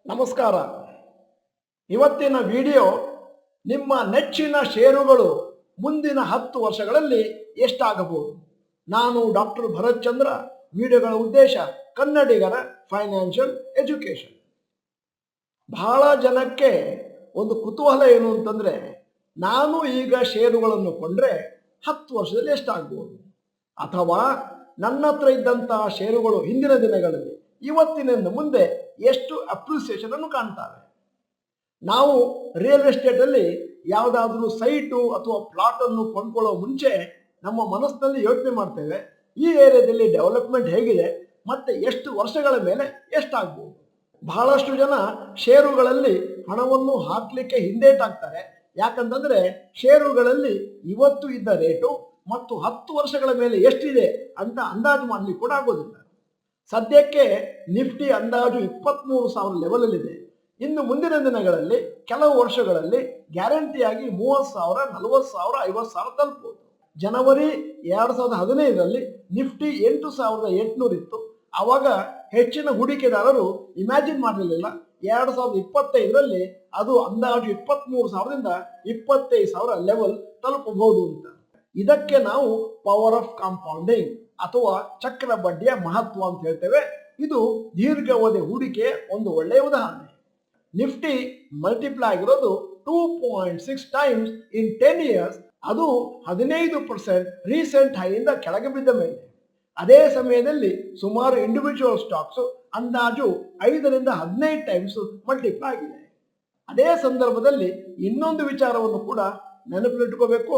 ನಮಸ್ಕಾರ. ಇವತ್ತಿನ ವಿಡಿಯೋ ನಿಮ್ಮ ನೆಚ್ಚಿನ ಷೇರುಗಳು ಮುಂದಿನ 10 ವರ್ಷಗಳಲ್ಲಿ ಎಷ್ಟಾಗಬಹುದು. ನಾನು ಡಾಕ್ಟರ್ ಭರತ್ ಚಂದ್ರ. ವಿಡಿಯೋಗಳ ಉದ್ದೇಶ ಕನ್ನಡಿಗರ ಫೈನಾನ್ಷಿಯಲ್ ಎಜುಕೇಶನ್. ಬಹಳ ಜನಕ್ಕೆ ಒಂದು ಕುತೂಹಲ ಏನು ಅಂತಂದ್ರೆ, ನಾನು ಈಗ ಷೇರುಗಳನ್ನು ಕೊಂಡ್ರೆ 10 ವರ್ಷದಲ್ಲಿ ಎಷ್ಟಾಗಬಹುದು, ಅಥವಾ ನನ್ನ ಹತ್ರ ಇದ್ದಂತಹ ಷೇರುಗಳು ಹಿಂದಿನ ದಿನಗಳಲ್ಲಿ ಇವತ್ತಿನಿಂದ ಮುಂದೆ ಎಷ್ಟು ಅಪ್ರಿಸಿಯೇಷನ್ ಅನ್ನು ಕಾಣ್ತಾರೆ. ನಾವು ರಿಯಲ್ ಎಸ್ಟೇಟ್ ಅಲ್ಲಿ ಯಾವುದಾದ್ರೂ ಸೈಟು ಅಥವಾ ಪ್ಲಾಟ್ ಅನ್ನು ಕೊಂಡ್ಕೊಳ್ಳೋ ಮುಂಚೆ ನಮ್ಮ ಮನಸ್ಸಿನಲ್ಲಿ ಯೋಚನೆ ಮಾಡ್ತೇವೆ, ಈ ಏರಿಯಾದಲ್ಲಿ ಡೆವಲಪ್ಮೆಂಟ್ ಹೇಗಿದೆ ಮತ್ತೆ ಎಷ್ಟು ವರ್ಷಗಳ ಮೇಲೆ ಎಷ್ಟಾಗಬಹುದು. ಬಹಳಷ್ಟು ಜನ ಷೇರುಗಳಲ್ಲಿ ಹಣವನ್ನು ಹಾಕಲಿಕ್ಕೆ ಹಿಂದೇಟಾಗ್ತಾರೆ. ಯಾಕಂತಂದ್ರೆ ಷೇರುಗಳಲ್ಲಿ ಇವತ್ತು ಇದ್ದ ರೇಟು ಮತ್ತು 10 ವರ್ಷಗಳ ಮೇಲೆ ಎಷ್ಟಿದೆ ಅಂತ ಅಂದಾಜು ಮಾಡಲಿಕ್ಕೆ ಕೂಡ ಆಗೋದಿಲ್ಲ. ಸದ್ಯಕ್ಕೆ ನಿಫ್ಟಿ ಅಂದಾಜು 23,000 ಲೆವೆಲಲ್ಲಿದೆ. ಇನ್ನು ಮುಂದಿನ ದಿನಗಳಲ್ಲಿ ಕೆಲವು ವರ್ಷಗಳಲ್ಲಿ ಗ್ಯಾರಂಟಿಯಾಗಿ 30,000, 40,000, 50,000 ತಲುಪಬಹುದು. ಜನವರಿ 2015ರಲ್ಲಿ ನಿಫ್ಟಿ 8,800 ಇತ್ತು. ಆವಾಗ ಹೆಚ್ಚಿನ ಹೂಡಿಕೆದಾರರು ಇಮ್ಯಾಜಿನ್ ಮಾಡಿರಲಿಲ್ಲ 2025ರಲ್ಲಿ ಅದು ಅಂದಾಜು 23,000ದಿಂದ 25,000 ಲೆವೆಲ್ ತಲುಪಬಹುದು ಅಂತ. ಇದಕ್ಕೆ ನಾವು ಪವರ್ ಆಫ್ ಕಾಂಪೌಂಡಿಂಗ್ ಅಥವಾ ಚಕ್ರ ಬಡ್ಡಿಯ ಮಹತ್ವ ಅಂತ ಹೇಳ್ತೇವೆ. ಇದು ದೀರ್ಘಾವಧಿ ಹೂಡಿಕೆ ಒಂದು ಒಳ್ಳೆಯ ಉದಾಹರಣೆ. ನಿಫ್ಟಿ ಮಲ್ಟಿಪ್ಲೈ ಆಗಿರೋದು 2.6 ಟೈಮ್ಸ್ ಇನ್ 10 ಇಯರ್ಸ್. ಅದು 15% ರೀಸೆಂಟ್ ಹೈಯಿಂದ ಕೆಳಗೆ ಬಿದ್ದ ಮೇಲೆ. ಅದೇ ಸಮಯದಲ್ಲಿ ಸುಮಾರು ಇಂಡಿವಿಜುವಲ್ ಸ್ಟಾಕ್ಸ್ ಅಂದಾಜು 5ರಿಂದ 15 ಟೈಮ್ಸ್ ಮಲ್ಟಿಪ್ಲೈ ಆಗಿದೆ. ಅದೇ ಸಂದರ್ಭದಲ್ಲಿ ಇನ್ನೊಂದು ವಿಚಾರವನ್ನು ಕೂಡ ನೆನಪಿಟ್ಟುಕೋಬೇಕು.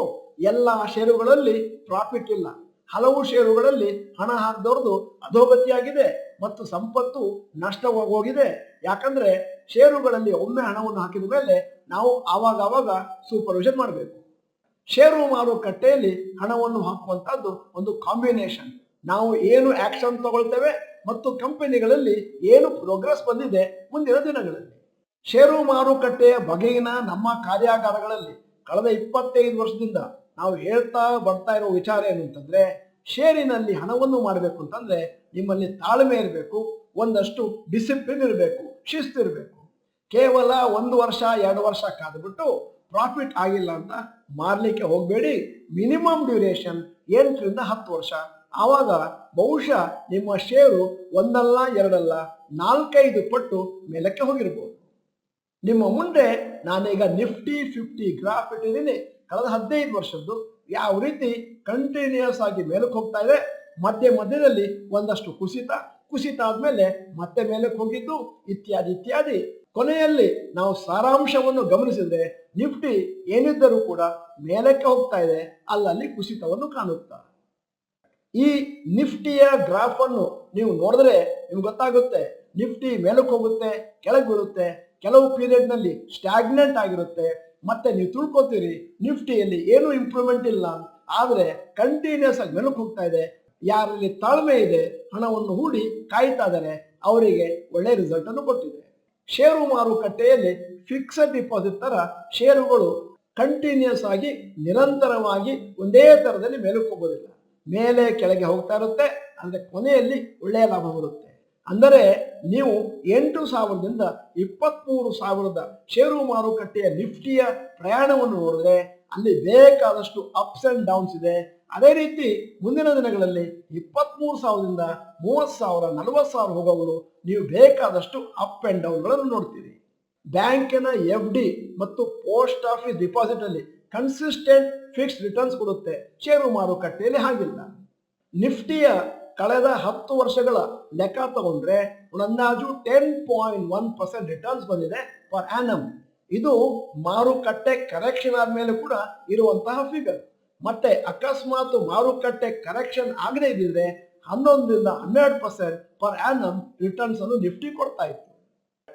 ಎಲ್ಲ ಷೇರುಗಳಲ್ಲಿ ಪ್ರಾಫಿಟ್ ಇಲ್ಲ. ಹಲವು ಷೇರುಗಳಲ್ಲಿ ಹಣ ಹಾಕಿದವ್ರದ್ದು ಅಧೋಗತಿಯಾಗಿದೆ ಮತ್ತು ಸಂಪತ್ತು ನಷ್ಟವಾಗೋಗಿದೆ. ಯಾಕಂದ್ರೆ ಷೇರುಗಳಲ್ಲಿ ಒಮ್ಮೆ ಹಣವನ್ನು ಹಾಕಿದ ಮೇಲೆ ನಾವು ಆವಾಗ ಸೂಪರ್ವಿಷನ್ ಮಾಡಬೇಕು. ಷೇರು ಮಾರುಕಟ್ಟೆಯಲ್ಲಿ ಹಣವನ್ನು ಹಾಕುವಂತದ್ದು ಒಂದು ಕಾಂಬಿನೇಷನ್. ನಾವು ಏನು ಆಕ್ಷನ್ ತಗೊಳ್ತೇವೆ ಮತ್ತು ಕಂಪನಿಗಳಲ್ಲಿ ಏನು ಪ್ರೋಗ್ರೆಸ್ ಬಂದಿದೆ ಮುಂದಿನ ದಿನಗಳಲ್ಲಿ. ಷೇರು ಮಾರುಕಟ್ಟೆಯ ಬಗೆಗಿನ ನಮ್ಮ ಕಾರ್ಯಾಗಾರಗಳಲ್ಲಿ ಕಳೆದ 25 ವರ್ಷದಿಂದ ನಾವು ಹೇಳ್ತಾ ಬರ್ತಾ ಇರೋ ವಿಚಾರ ಏನು ಅಂತಂದ್ರೆ, ಷೇರಿನಲ್ಲಿ ಹಣವನ್ನು ಮಾಡಬೇಕು ಅಂತಂದ್ರೆ ನಿಮ್ಮಲ್ಲಿ ತಾಳ್ಮೆ ಇರಬೇಕು, ಒಂದಷ್ಟು ಡಿಸಿಪ್ಲಿನ್ ಇರಬೇಕು, ಶಿಸ್ತು ಇರಬೇಕು. ಕೇವಲ 1 ವರ್ಷ 2 ವರ್ಷ ಕಾದ್ಬಿಟ್ಟು ಪ್ರಾಫಿಟ್ ಆಗಿಲ್ಲ ಅಂತ ಮಾರ್ಲಿಕ್ಕೆ ಹೋಗಬೇಡಿ. ಮಿನಿಮಮ್ ಡ್ಯೂರೇಷನ್ 8ರಿಂದ 10 ವರ್ಷ. ಆವಾಗ ಬಹುಶಃ ನಿಮ್ಮ ಷೇರು ಒಂದಲ್ಲ ಎರಡಲ್ಲ 4-5 ಪಟ್ಟು ಮೇಲಕ್ಕೆ ಹೋಗಿರ್ಬೋದು. ನಿಮ್ಮ ಮುಂದೆ ನಾನೀಗ ನಿಫ್ಟಿ 50 ಗ್ರಾಫ್ ಇಟ್ಟಿದ್ದೀನಿ. ಕಳೆದ 15 ವರ್ಷದ್ದು ಯಾವ ರೀತಿ ಕಂಟಿನ್ಯೂಸ್ ಆಗಿ ಮೇಲಕ್ಕೆ ಹೋಗ್ತಾ ಇದೆ. ಮಧ್ಯದಲ್ಲಿ ಒಂದಷ್ಟು ಕುಸಿತ ಆದ್ಮೇಲೆ ಮತ್ತೆ ಮೇಲಕ್ಕೆ ಹೋಗಿದ್ದು ಇತ್ಯಾದಿ. ಕೊನೆಯಲ್ಲಿ ನಾವು ಸಾರಾಂಶವನ್ನು ಗಮನಿಸಿದ್ರೆ ನಿಫ್ಟಿ ಏನಿದ್ದರೂ ಕೂಡ ಮೇಲಕ್ಕೆ ಹೋಗ್ತಾ ಇದೆ, ಅಲ್ಲಲ್ಲಿ ಕುಸಿತವನ್ನು ಕಾಣುತ್ತಾ. ಈ ನಿಫ್ಟಿಯ ಗ್ರಾಫ್ ಅನ್ನು ನೀವು ನೋಡಿದ್ರೆ ನಿಮ್ಗೆ ಗೊತ್ತಾಗುತ್ತೆ, ನಿಫ್ಟಿ ಮೇಲಕ್ಕೆ ಹೋಗುತ್ತೆ, ಕೆಳಗೆ ಬೀಳುತ್ತೆ, ಕೆಲವು ಪೀರಿಯಡ್ ನಲ್ಲಿ ಸ್ಟಾಗ್ನೆಂಟ್ ಆಗಿರುತ್ತೆ. ಮತ್ತೆ ನೀವು ತಿಳ್ಕೊತೀರಿ ನಿಫ್ಟಿಯಲ್ಲಿ ಏನು ಇಂಪ್ರೂವ್ಮೆಂಟ್ ಇಲ್ಲ, ಆದ್ರೆ ಕಂಟಿನ್ಯೂಸ್ ಆಗಿ ಮೇಲಕ್ಕೆ ಹೋಗ್ತಾ ಇದೆ. ಯಾರಲ್ಲಿ ತಾಳ್ಮೆ ಇದೆ, ಹಣವನ್ನು ಹೂಡಿ ಕಾಯ್ತಾ ಇದ್ದಾರೆ, ಅವರಿಗೆ ಒಳ್ಳೆ ರಿಸಲ್ಟ್ ಅನ್ನು ಕೊಟ್ಟಿದೆ. ಷೇರು ಮಾರುಕಟ್ಟೆಯಲ್ಲಿ ಫಿಕ್ಸಡ್ ಡಿಪಾಸಿಟ್ ತರ ಷೇರುಗಳು ಕಂಟಿನ್ಯೂಸ್ ಆಗಿ ನಿರಂತರವಾಗಿ ಒಂದೇ ತರದಲ್ಲಿ ಮೇಲಕ್ಕೆ ಹೋಗೋದಿಲ್ಲ, ಮೇಲೆ ಕೆಳಗೆ ಹೋಗ್ತಾ ಇರುತ್ತೆ. ಅಂದ್ರೆ ಕೊನೆಯಲ್ಲಿ ಒಳ್ಳೆಯ ಲಾಭ ಬರುತ್ತೆ. ಅಂದರೆ ನೀವು 8,000ದಿಂದ 23,000 ಷೇರು ಮಾರುಕಟ್ಟೆಯ ನಿಫ್ಟಿಯ ಪ್ರಯಾಣವನ್ನು ನೋಡಿದ್ರೆ ಅಲ್ಲಿ ಬೇಕಾದಷ್ಟು ಅಪ್ಸ್ ಅಂಡ್ ಡೌನ್ಸ್ ಇದೆ. ಅದೇ ರೀತಿ ಮುಂದಿನ ದಿನಗಳಲ್ಲಿ 23,000ದಿಂದ 30,000, 40,000 ಹೋಗೋಗಳು ನೀವು ಬೇಕಾದಷ್ಟು ಅಪ್ ಅಂಡ್ ಡೌನ್ಗಳನ್ನು ನೋಡ್ತೀರಿ. ಬ್ಯಾಂಕಿನ FD ಮತ್ತು ಪೋಸ್ಟ್ ಆಫೀಸ್ ಡಿಪಾಸಿಟ್ ಅಲ್ಲಿ ಕನ್ಸಿಸ್ಟೆಂಟ್ ಫಿಕ್ಸ್ಡ್ ರಿಟರ್ನ್ಸ್ ಕೊಡುತ್ತೆ. ಷೇರು ಮಾರುಕಟ್ಟೆಯಲ್ಲಿ ಹಾಗಿಲ್ಲ. ನಿಫ್ಟಿಯ ಕಳೆದ 10 ವರ್ಷಗಳ ಲೆಕ್ಕ ತಗೊಂಡ್ರೆ ಅಂದಾಜು 10.1% ರಿಟರ್ನ್ಸ್ ಬಂದಿದೆ ಫಾರ್ ಆನಮ್. ಇದು ಮಾರುಕಟ್ಟೆ ಕರೆಕ್ಷನ್ ಆದ್ಮೇಲೆ ಕೂಡ ಇರುವಂತಹ ಫಿಗರ್. ಮತ್ತೆ ಅಕಸ್ಮಾತ್ ಮಾರುಕಟ್ಟೆ ಕರೆಕ್ಷನ್ ಆಗದೇ ಇದ್ದಿದ್ರೆ 11ರಿಂದ 12% ಫಾರ್ ಆನಮ್ ರಿಟರ್ನ್ಸ್ ಅನ್ನು ನಿಫ್ಟಿ ಕೊಡ್ತಾ ಇತ್ತು.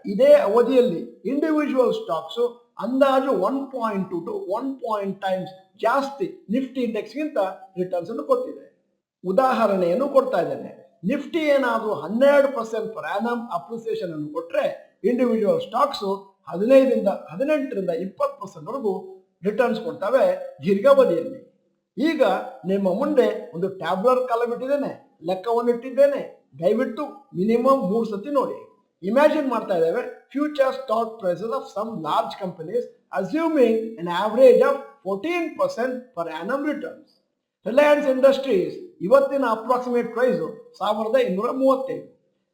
ಇದೇ ಅವಧಿಯಲ್ಲಿ ಇಂಡಿವಿಜುವಲ್ ಸ್ಟಾಕ್ಸ್ ಅಂದಾಜು 1.2 to 1 ಟೈಮ್ಸ್ ಜಾಸ್ತಿ ನಿಫ್ಟಿ ಇಂಡೆಕ್ಸ್ ಗಿಂತ ರಿಟರ್ನ್ಸ್ ಅನ್ನು ಕೊಟ್ಟಿದೆ. ಉದಾಹರಣೆಯನ್ನು ಕೊಡ್ತಾ ಇದ್ದೇನೆ. ನಿಫ್ಟಿ ಏನಾದರೂ 12% ಪರ್ ಆನಮ್ ಅಪ್ರಿಸಿಯೇಷನ್ ಅನ್ನು ಕೊಟ್ಟರೆ ಇಂಡಿವಿಜುವಲ್ ಸ್ಟಾಕ್ಸ್ 15ರಿಂದ 18ರಿಂದ 20% ವರೆಗೂ ರಿಟರ್ನ್ಸ್ ಕೊಡ್ತವೆ ದೀರ್ಘಾವಧಿಯಲ್ಲಿ. ಈಗ ನಿಮ್ಮ ಮುಂದೆ ಒಂದು ಟ್ಯಾಬ್ಲರ್ ಕಾಲಮ್ ಇಟ್ಟಿದ್ದೇನೆ, ಲೆಕ್ಕವನ್ನು ಇಟ್ಟಿದ್ದೇನೆ. ದಯವಿಟ್ಟು ಮಿನಿಮಮ್ 3 ಸತಿ ನೋಡಿ. ಇಮ್ಯಾಜಿನ್ ಮಾಡ್ತಾ ಇದ್ದೇವೆ future stock prices of some large companies assuming an average of 14% per annum returns. Reliance Industries ಇವತ್ತಿನ ಅಪ್ರಾಕ್ಸಿಮೇಟ್ ಪ್ರೈಸ್ 1235.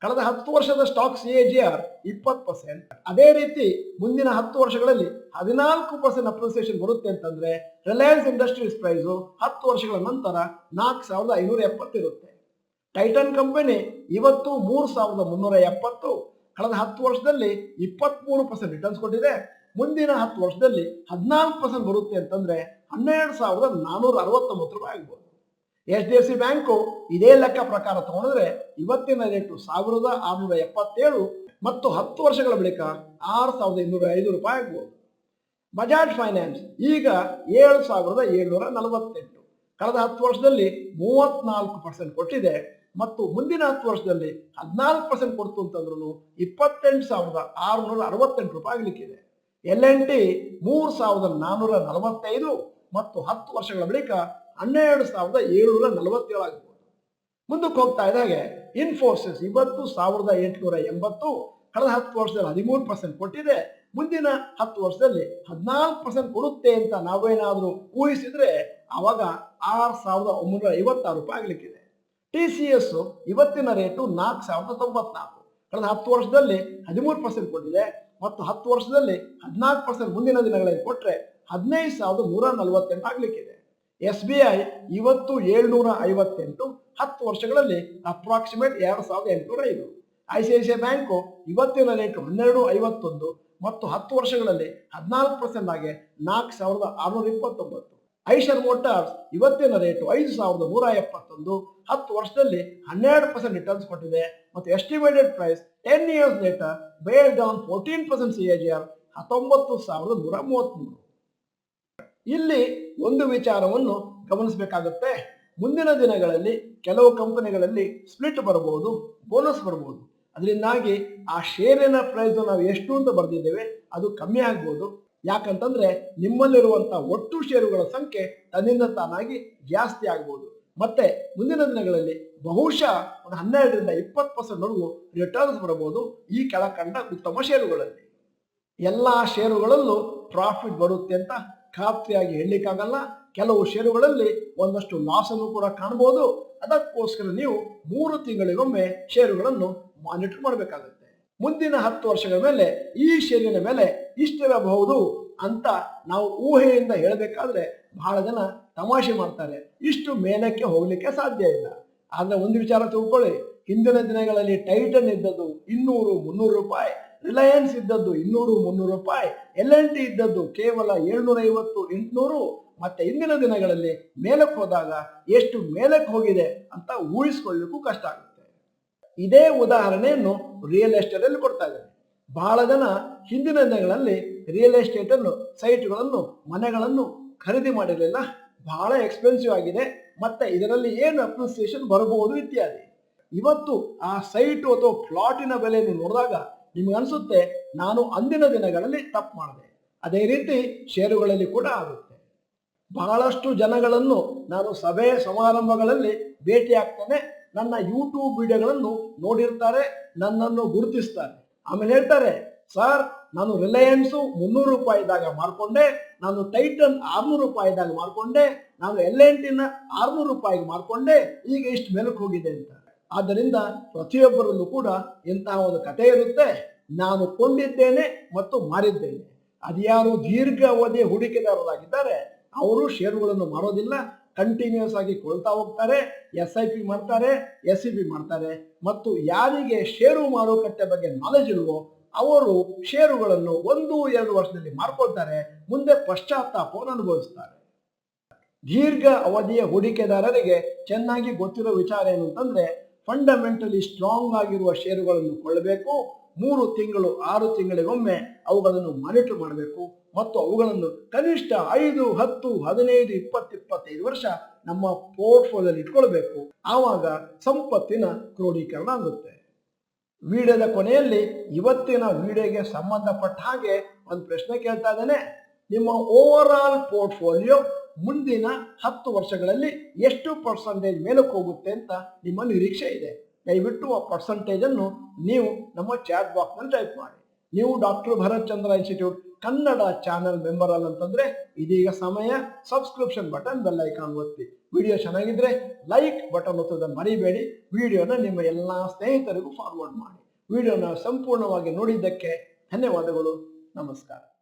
ಕಳೆದ 10 ವರ್ಷದ ಸ್ಟಾಕ್ CAGR 20%. ಅದೇ ರೀತಿ ಮುಂದಿನ 10 ವರ್ಷಗಳಲ್ಲಿ 14% ಅಪ್ರಿಸಿಯೇಷನ್ ಬರುತ್ತೆ ಅಂತಂದ್ರೆ ರಿಲಯನ್ಸ್ ಇಂಡಸ್ಟ್ರೀಸ್ ಪ್ರೈಸು 10 ವರ್ಷಗಳ ನಂತರ 4570 ಇರುತ್ತೆ. ಟೈಟನ್ ಕಂಪನಿ ಇವತ್ತು 3370. ಕಳೆದ 10 ವರ್ಷದಲ್ಲಿ 23% ರಿಟರ್ನ್ಸ್ ಕೊಟ್ಟಿದೆ. ಮುಂದಿನ 10 ವರ್ಷದಲ್ಲಿ 14% ಬರುತ್ತೆ ಅಂತಂದ್ರೆ 12,469 ರೂಪಾಯಿ ಆಗ್ಬೋದು. HDFC ಬ್ಯಾಂಕು ಇದೇ ಲೆಕ್ಕ ಪ್ರಕಾರ ತಗೊಂಡ್ರೆ ಇವತ್ತಿನ ರೇಟು 1677 ಮತ್ತು 10 ವರ್ಷಗಳ ಬಳಿಕ 6205 ರೂಪಾಯಿ ಆಗ್ಬೋದು. ಬಜಾಜ್ ಫೈನಾನ್ಸ್ ಈಗ 7748. ಕಳೆದ 10 ವರ್ಷದಲ್ಲಿ 34% ಕೊಟ್ಟಿದೆ ಮತ್ತು ಮುಂದಿನ 10 ವರ್ಷದಲ್ಲಿ 14% ಕೊಡ್ತು ಅಂತಂದ್ರೂ 28,668 ರೂಪಾಯಿ ಆಗ್ಲಿಕ್ಕಿದೆ. L&T 3,445 ಮತ್ತು 10 ವರ್ಷಗಳ ಬಳಿಕ 12,747 ಆಗ್ಬೋದು. ಮುಂದಕ್ಕೆ ಹೋಗ್ತಾ ಇದ್ದಾಗೆ ಇನ್ಫೋಸಿಸ್ ಇವತ್ತು 1880. ಕಳೆದ 10 ವರ್ಷದಲ್ಲಿ 13% ಕೊಟ್ಟಿದೆ. ಮುಂದಿನ 10 ವರ್ಷದಲ್ಲಿ 14% ಕೊಡುತ್ತೆ ಅಂತ ನಾವೇನಾದ್ರೂ ಊಹಿಸಿದ್ರೆ ಅವಾಗ 6,956 ರೂಪಾಯಿ ಆಗ್ಲಿಕ್ಕಿದೆ. TCS ಇವತ್ತಿನ ರೇಟು 4,094. ಕಳೆದ 10 ವರ್ಷದಲ್ಲಿ 13% ಕೊಟ್ಟಿದೆ ಮತ್ತು 10 ವರ್ಷದಲ್ಲಿ 14% ಮುಂದಿನ ದಿನಗಳಲ್ಲಿ ಕೊಟ್ಟರೆ 15,148 ಆಗ್ಲಿಕ್ಕಿದೆ. SBI ಇವತ್ತು 758. 10 ವರ್ಷಗಳಲ್ಲಿ ಅಪ್ರಾಕ್ಸಿಮೇಟ್ 2,805. ICICI ಬ್ಯಾಂಕು ಇವತ್ತಿನ ರೇಟು 1251 ಮತ್ತು 10 ವರ್ಷಗಳಲ್ಲಿ 14% ಆಗಿ 4,629. ಐಷರ್ ಮೋಟಾರ್ಸ್ ಇವತ್ತಿನ ರೇಟು 5,171. 10 ವರ್ಷದಲ್ಲಿ 12% ರಿಟರ್ನ್ಸ್ ಕೊಟ್ಟಿದೆ ಮತ್ತು estimated price 10 years later based on 14% CAGR 19,133. ಇಲ್ಲಿ ಒಂದು ವಿಚಾರವನ್ನು ಗಮನಿಸಬೇಕಾಗುತ್ತೆ. ಮುಂದಿನ ದಿನಗಳಲ್ಲಿ ಕೆಲವು ಕಂಪನಿಗಳಲ್ಲಿ ಸ್ಪ್ಲಿಟ್ ಬರಬಹುದು, ಬೋನಸ್ ಬರಬಹುದು. ಅದರಿಂದಾಗಿ ಆ ಶೇರಿನ ಪ್ರೈಸ್ ನಾವು ಎಷ್ಟು ಅಂತ ಬರೆದಿದ್ದೇವೆ ಅದು ಕಮ್ಮಿ ಆಗ್ಬೋದು. ಯಾಕಂತಂದ್ರೆ ನಿಮ್ಮಲ್ಲಿರುವಂತ ಒಟ್ಟು ಷೇರುಗಳ ಸಂಖ್ಯೆ ತನ್ನಿಂದ ತಾನಾಗಿ ಜಾಸ್ತಿ ಆಗ್ಬೋದು. ಮತ್ತೆ ಮುಂದಿನ ದಿನಗಳಲ್ಲಿ ಬಹುಶಃ ಒಂದು 12ರಿಂದ 20% ರಿಟರ್ನ್ಸ್ ಬರಬಹುದು ಈ ಕೆಳಕಂಡ ಉತ್ತಮ ಷೇರುಗಳಲ್ಲಿ. ಎಲ್ಲ ಷೇರುಗಳಲ್ಲೂ ಪ್ರಾಫಿಟ್ ಬರುತ್ತೆ ಅಂತ ಖಾತ್ರಿಯಾಗಿ ಹೇಳಲಿಕ್ಕಾಗಲ್ಲ. ಕೆಲವು ಷೇರುಗಳಲ್ಲಿ ಒಂದಷ್ಟು ಲಾಸ್ ಅನ್ನು ಕೂಡ ಕಾಣಬಹುದು. ಅದಕ್ಕೋಸ್ಕರ ನೀವು 3 ತಿಂಗಳಿಗೊಮ್ಮೆ ಷೇರುಗಳನ್ನು ಮಾನಿಟರ್ ಮಾಡಬೇಕಾಗುತ್ತೆ. ಮುಂದಿನ 10 ವರ್ಷಗಳ ಮೇಲೆ ಈ ಷೇರಿನ ಮೇಲೆ ಇಷ್ಟಿರಬಹುದು ಅಂತ ನಾವು ಊಹೆಯಿಂದ ಹೇಳಬೇಕಾದ್ರೆ ಬಹಳ ಜನ ತಮಾಷೆ ಮಾಡ್ತಾರೆ. ಇಷ್ಟು ಮೇಲಕ್ಕೆ ಹೋಗ್ಲಿಕ್ಕೆ ಸಾಧ್ಯ ಇಲ್ಲ. ಆದ್ರೆ ಒಂದು ವಿಚಾರ ತಿಳ್ಕೊಳ್ಳಿ, ಹಿಂದಿನ ದಿನಗಳಲ್ಲಿ ಟೈಟನ್ ಇದ್ದದ್ದು 200-300 ರೂಪಾಯಿ, ರಿಲಯನ್ಸ್ ಇದ್ದದ್ದು 200-300 ರೂಪಾಯಿ, L&T ಇದ್ದದ್ದು ಕೇವಲ 750-800. ಮತ್ತೆ ಇಂದಿನ ದಿನಗಳಲ್ಲಿ ಮೇಲಕ್ಕೆ ಹೋದಾಗ ಎಷ್ಟು ಮೇಲಕ್ಕೆ ಹೋಗಿದೆ ಅಂತ ಊಹಿಸ್ಕೊಳ್ಳಿಕ್ಕೂ ಕಷ್ಟ ಆಗುತ್ತೆ. ಇದೇ ಉದಾಹರಣೆಯನ್ನು ರಿಯಲ್ ಎಸ್ಟೇಟ್ ಅಲ್ಲಿ ಕೊಡ್ತಾ ಇದ್ದಾರೆ. ಬಹಳ ಜನ ಹಿಂದಿನ ದಿನಗಳಲ್ಲಿ ರಿಯಲ್ ಎಸ್ಟೇಟ್ ಅನ್ನು, ಸೈಟ್ಗಳನ್ನು, ಮನೆಗಳನ್ನು ಖರೀದಿ ಮಾಡಿರಲಿಲ್ಲ. ಬಹಳ ಎಕ್ಸ್ಪೆನ್ಸಿವ್ ಆಗಿದೆ ಮತ್ತೆ ಇದರಲ್ಲಿ ಏನು ಅಪ್ರಿಸಿಯೇಷನ್ ಬರಬಹುದು ಇತ್ಯಾದಿ. ಇವತ್ತು ಆ ಸೈಟು ಅಥವಾ ಪ್ಲಾಟಿನ ಬೆಲೆಯನ್ನು ನೋಡಿದಾಗ ನಿಮ್ಗೆ ಅನ್ಸುತ್ತೆ ನಾನು ಅಂದಿನ ದಿನಗಳಲ್ಲಿ ತಪ್ಪು ಮಾಡಿದೆ. ಅದೇ ರೀತಿ ಷೇರುಗಳಲ್ಲಿ ಕೂಡ ಆಗುತ್ತೆ. ಬಹಳಷ್ಟು ಜನಗಳನ್ನು ನಾನು ಸಭೆ ಸಮಾರಂಭಗಳಲ್ಲಿ ಭೇಟಿ ಆಗ್ತೇನೆ. ನನ್ನ ಯೂಟ್ಯೂಬ್ ವಿಡಿಯೋಗಳನ್ನು ನೋಡಿರ್ತಾರೆ, ನನ್ನನ್ನು ಗುರುತಿಸ್ತಾರೆ. ಆಮೇಲೆ ಹೇಳ್ತಾರೆ, ಸರ್ ನಾನು ರಿಲಯನ್ಸು 300 ರೂಪಾಯಿ ಇದ್ದಾಗ ಮಾರ್ಕೊಂಡೆ, ನಾನು ಟೈಟನ್ 600 ರೂಪಾಯಿ ಇದ್ದಾಗ ಮಾರ್ಕೊಂಡೆ, ನಾನು L&Tನ 600 ರೂಪಾಯಿಗೆ ಮಾರ್ಕೊಂಡೆ, ಈಗ ಇಷ್ಟು ಮೇಲಕ್ಕೆ ಹೋಗಿದೆ ಅಂತ. ಆದ್ದರಿಂದ ಪ್ರತಿಯೊಬ್ಬರಲ್ಲೂ ಕೂಡ ಇಂತಹ ಒಂದು ಕಥೆ ಇರುತ್ತೆ. ನಾನು ಕೊಂಡಿದ್ದೇನೆ ಮತ್ತು ಮಾರಿದ್ದೇನೆ. ಅದ್ಯಾರು ದೀರ್ಘ ಅವಧಿಯ ಹೂಡಿಕೆದಾರರಾಗಿದ್ದಾರೆ ಅವರು ಷೇರುಗಳನ್ನು ಮಾರೋದಿಲ್ಲ, ಕಂಟಿನ್ಯೂಸ್ ಆಗಿ ಕೊಳ್ತಾ ಹೋಗ್ತಾರೆ. SIP ಮಾಡ್ತಾರೆ, SEP ಮಾಡ್ತಾರೆ. ಮತ್ತು ಯಾರಿಗೆ ಷೇರು ಮಾರುಕಟ್ಟೆ ಬಗ್ಗೆ ನಾಲೆಜ್ ಇಲ್ವೋ ಅವರು ಷೇರುಗಳನ್ನು 1-2 ವರ್ಷದಲ್ಲಿ ಮಾರ್ಕೊಳ್ತಾರೆ, ಮುಂದೆ ಪಶ್ಚಾತ್ತಾಪವನ್ನು ಅನುಭವಿಸ್ತಾರೆ. ದೀರ್ಘ ಅವಧಿಯ ಹೂಡಿಕೆದಾರರಿಗೆ ಚೆನ್ನಾಗಿ ಗೊತ್ತಿರೋ ವಿಚಾರ ಏನು ಅಂತಂದ್ರೆ, ಫಂಡಮೆಂಟಲಿ ಸ್ಟ್ರಾಂಗ್ ಆಗಿರುವ ಷೇರುಗಳನ್ನು ಕೊಳ್ಳಬೇಕು. 3 ತಿಂಗಳು 6 ತಿಂಗಳಿಗೊಮ್ಮೆ ಅವುಗಳನ್ನು ಮಾನಿಟರ್ ಮಾಡಬೇಕು ಮತ್ತು ಅವುಗಳನ್ನು ಕನಿಷ್ಠ 5, 10, 15, 20, 25 ವರ್ಷ ನಮ್ಮ ಪೋರ್ಟ್ಫೋಲಿಯೋದಲ್ಲಿ ಇಟ್ಕೊಳ್ಬೇಕು. ಆವಾಗ ಸಂಪತ್ತಿನ ಕ್ರೋಢೀಕರಣ ಆಗುತ್ತೆ. ವಿಡಿಯೋದ ಕೊನೆಯಲ್ಲಿ ಇವತ್ತಿನ ವಿಡಿಯೋಗೆ ಸಂಬಂಧಪಟ್ಟ ಹಾಗೆ ಒಂದು ಪ್ರಶ್ನೆ ಕೇಳ್ತಾ ಇದ್ದೇನೆ. ನಿಮ್ಮ ಓವರ್ ಆಲ್ ಪೋರ್ಟ್ಫೋಲಿಯೋ ಮುಂದಿನ 10 ವರ್ಷಗಳಲ್ಲಿ ಎಷ್ಟು ಪರ್ಸೆಂಟೇಜ್ ಮೇಲಕ್ಕೆ ಹೋಗುತ್ತೆ ಅಂತ ನಿಮ್ಮ ನಿರೀಕ್ಷೆ ಇದೆ? ದಯವಿಟ್ಟು ಆ ಪರ್ಸಂಟೇಜನ್ನು ನೀವು ನಮ್ಮ ಚಾಟ್ ಬಾಕ್ಸ್ನಲ್ಲಿ ಟೈಪ್ ಮಾಡಿ. ನೀವು ಡಾಕ್ಟರ್ ಭರತ್ ಚಂದ್ರ ಇನ್ಸ್ಟಿಟ್ಯೂಟ್ ಕನ್ನಡ ಚಾನೆಲ್ ಮೆಂಬರ್ ಅಲ್ಲ ಅಂತಂದ್ರೆ ಇದೀಗ ಸಮಯ. ಸಬ್ಸ್ಕ್ರಿಪ್ಷನ್ ಬಟನ್, ಬೆಲ್ ಐಕಾನ್ ಒತ್ತಿ. ವಿಡಿಯೋ ಚೆನ್ನಾಗಿದ್ರೆ ಲೈಕ್ ಬಟನ್ ಒತ್ತೋದನ್ನು ಮರಿಬೇಡಿ. ವಿಡಿಯೋನ ನಿಮ್ಮ ಎಲ್ಲ ಸ್ನೇಹಿತರಿಗೂ ಫಾರ್ವರ್ಡ್ ಮಾಡಿ. ವಿಡಿಯೋನ ಸಂಪೂರ್ಣವಾಗಿ ನೋಡಿದ್ದಕ್ಕೆ ಧನ್ಯವಾದಗಳು. ನಮಸ್ಕಾರ.